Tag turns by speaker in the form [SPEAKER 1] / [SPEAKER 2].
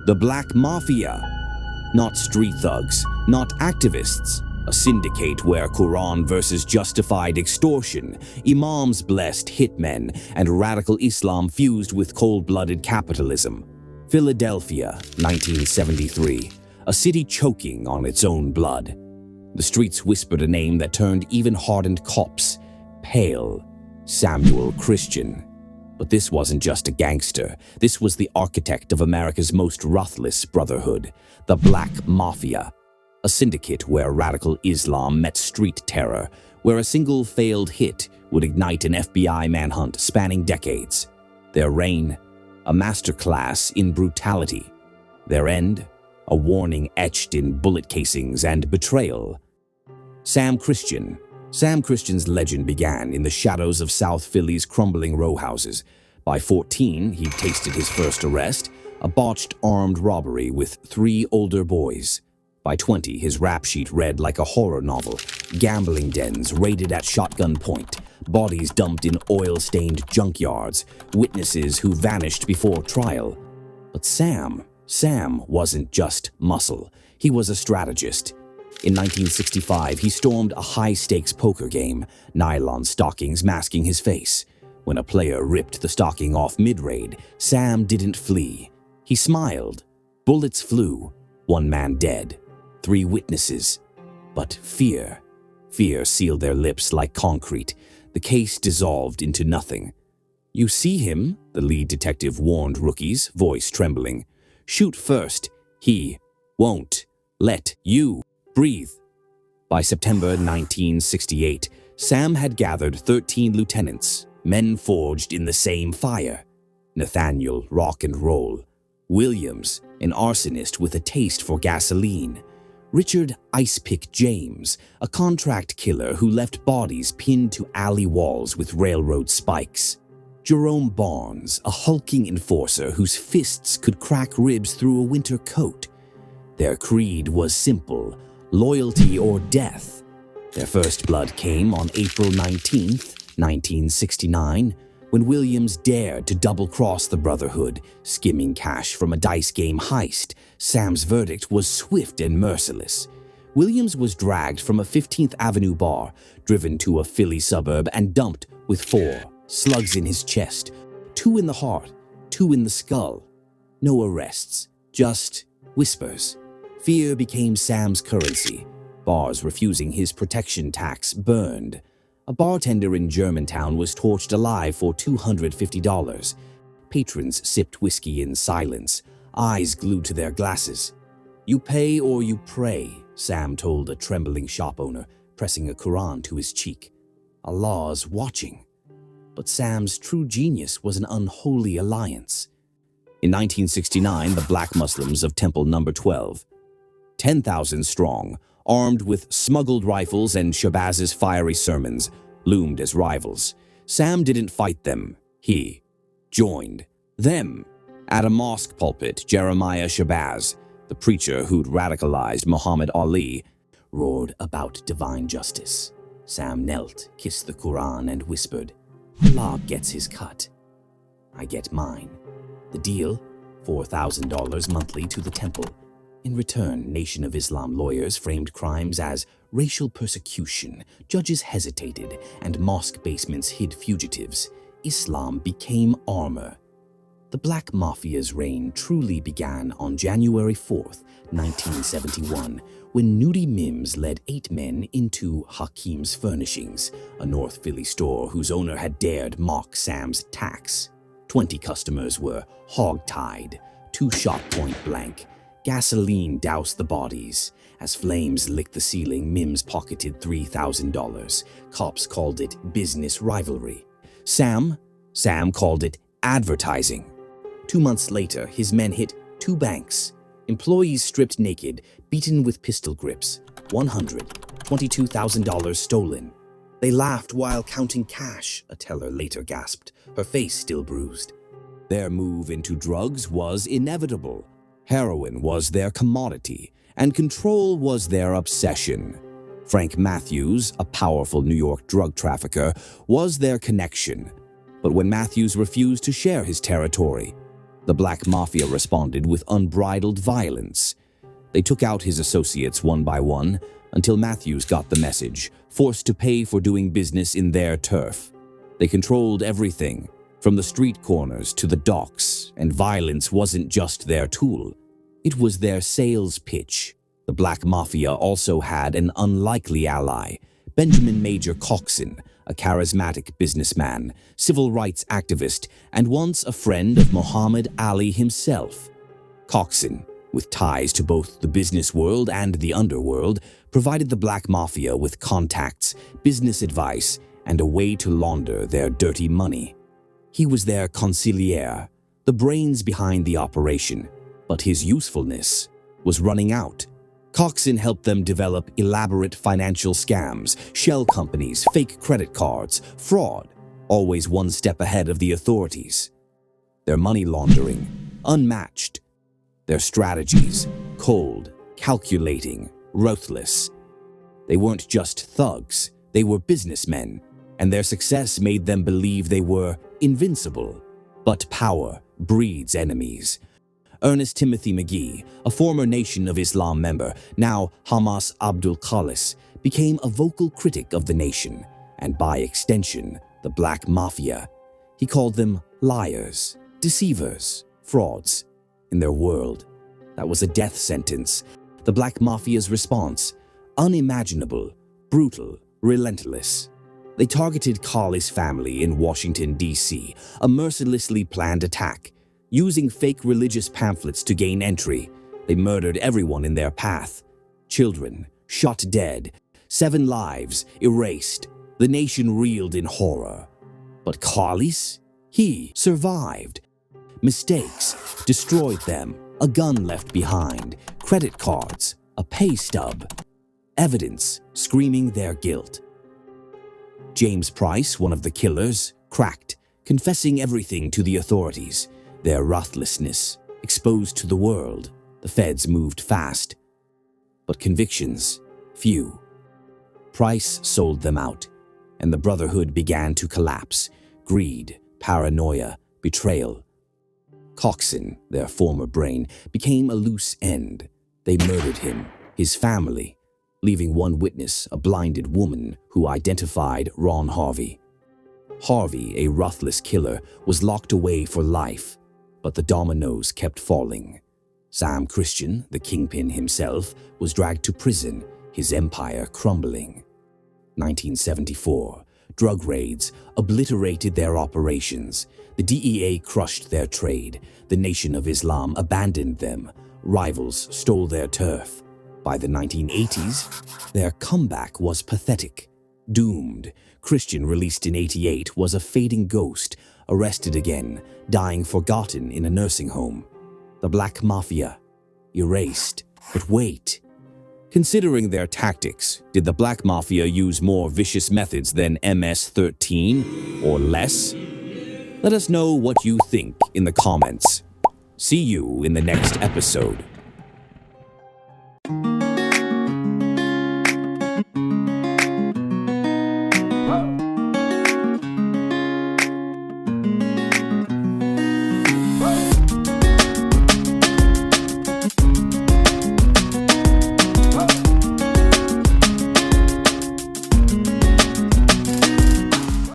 [SPEAKER 1] The Black Mafia. Not street thugs, not activists. A syndicate where Quran versus justified extortion, imams blessed hitmen, and radical Islam fused with cold-blooded capitalism. Philadelphia, 1973. A city choking on its own blood. The streets whispered a name that turned even hardened cops pale. Samuel Christian. But this wasn't just a gangster. This was the architect of America's most ruthless brotherhood, the Black Mafia. A syndicate where radical Islam met street terror, where a single failed hit would ignite an FBI manhunt spanning decades. Their reign, a masterclass in brutality. Their end, a warning etched in bullet casings and betrayal. Sam Christian. Sam Christian's legend began in the shadows of South Philly's crumbling row houses. By 14, he'd tasted his first arrest, a botched armed robbery with 3 older boys. By 20, his rap sheet read like a horror novel. Gambling dens raided at shotgun point, bodies dumped in oil-stained junkyards, witnesses who vanished before trial. But Sam wasn't just muscle. He was a strategist. In 1965, he stormed a high-stakes poker game, nylon stockings masking his face. When a player ripped the stocking off mid-raid, Sam didn't flee. He smiled. Bullets flew. 1 man dead. 3 witnesses. But fear sealed their lips like concrete. The case dissolved into nothing. "You see him?" the lead detective warned rookies, voice trembling. "Shoot first. He won't let you breathe." By September 1968, Sam had gathered 13 lieutenants, men forged in the same fire. Nathaniel, rock and roll. Williams, an arsonist with a taste for gasoline. Richard Icepick James, a contract killer who left bodies pinned to alley walls with railroad spikes. Jerome Barnes, a hulking enforcer whose fists could crack ribs through a winter coat. Their creed was simple: loyalty or death. Their first blood came on April 19, 1969, when Williams dared to double-cross the Brotherhood, skimming cash from a dice game heist. Sam's verdict was swift and merciless. Williams was dragged from a 15th Avenue bar, driven to a Philly suburb, and dumped with 4 slugs in his chest, 2 in the heart, 2 in the skull. No arrests, just whispers. Fear became Sam's currency. Bars refusing his protection tax burned. A bartender in Germantown was torched alive for $250. Patrons sipped whiskey in silence, eyes glued to their glasses. "You pay or you pray," Sam told a trembling shop owner, pressing a Quran to his cheek. Allah's watching. But Sam's true genius was an unholy alliance. In 1969, the Black Muslims of Temple No. 12, 10,000 strong, armed with smuggled rifles and Shabaz's fiery sermons, loomed as rivals. Sam didn't fight them. He joined them. At a mosque pulpit, Jeremiah Shabazz, the preacher who'd radicalized Muhammad Ali, roared about divine justice. Sam knelt, kissed the Quran, and whispered, "Allah gets his cut. I get mine." The deal? $4,000 monthly to the temple. In return, Nation of Islam lawyers framed crimes as racial persecution, judges hesitated, and mosque basements hid fugitives. Islam became armor. The Black Mafia's reign truly began on January 4th, 1971, when Nudie Mims led 8 men into Hakeem's Furnishings, a North Philly store whose owner had dared mock Sam's tax. 20 customers were hog-tied, 2 shot point blank. Gasoline doused the bodies. As flames licked the ceiling, Mims pocketed $3,000. Cops called it business rivalry. Sam called it advertising. 2 months later, his men hit 2 banks. Employees stripped naked, beaten with pistol grips. $122,000 stolen. They laughed while counting cash, a teller later gasped, her face still bruised. Their move into drugs was inevitable. Heroin was their commodity, and control was their obsession. Frank Matthews, a powerful New York drug trafficker, was their connection. But when Matthews refused to share his territory, The Black Mafia responded with unbridled violence. They took out his associates one by one until Matthews got the message, forced to pay for doing business in their turf. They controlled everything, from the street corners to the docks, and violence wasn't just their tool. It was their sales pitch. The Black Mafia also had an unlikely ally, Benjamin Major Coxon, a charismatic businessman, civil rights activist, and once a friend of Muhammad Ali himself. Coxon, with ties to both the business world and the underworld, provided the Black Mafia with contacts, business advice, and a way to launder their dirty money. He was their consigliere, the brains behind the operation, but his usefulness was running out. Coxon helped them develop elaborate financial scams, shell companies, fake credit cards, fraud, always one step ahead of the authorities. Their money laundering, unmatched. Their strategies, cold, calculating, ruthless. They weren't just thugs, they were businessmen, and their success made them believe they were invincible. But power breeds enemies. Ernest Timothy McGee, a former Nation of Islam member, now Hamas Abdul Khalis, became a vocal critic of the nation, and by extension, the Black Mafia. He called them liars, deceivers, frauds. In their world, that was a death sentence. The Black Mafia's response, unimaginable, brutal, relentless. They targeted Khalis' family in Washington, D.C., a mercilessly planned attack. Using fake religious pamphlets to gain entry, they murdered everyone in their path. Children shot dead, 7 lives erased. The nation reeled in horror. But Khalis? He survived. Mistakes destroyed them, a gun left behind, credit cards, a pay stub, evidence screaming their guilt. James Price, one of the killers, cracked, confessing everything to the authorities. Their ruthlessness exposed to the world, the feds moved fast. But convictions, few. Price sold them out, and the Brotherhood began to collapse. Greed, paranoia, betrayal. Coxon, their former brain, became a loose end. They murdered him, his family, leaving one witness, a blinded woman who identified Ron Harvey. Harvey, a ruthless killer, was locked away for life, but the dominoes kept falling. Sam Christian, the kingpin himself, was dragged to prison, his empire crumbling. 1974, drug raids obliterated their operations. The DEA crushed their trade. The Nation of Islam abandoned them. Rivals stole their turf. By the 1980s, their comeback was pathetic. Doomed, Christian, released in '88, was a fading ghost, arrested again, dying forgotten in a nursing home. The Black Mafia, erased. But wait. Considering their tactics, did the Black Mafia use more vicious methods than MS-13 or less? Let us know what you think in the comments. See you in the next episode.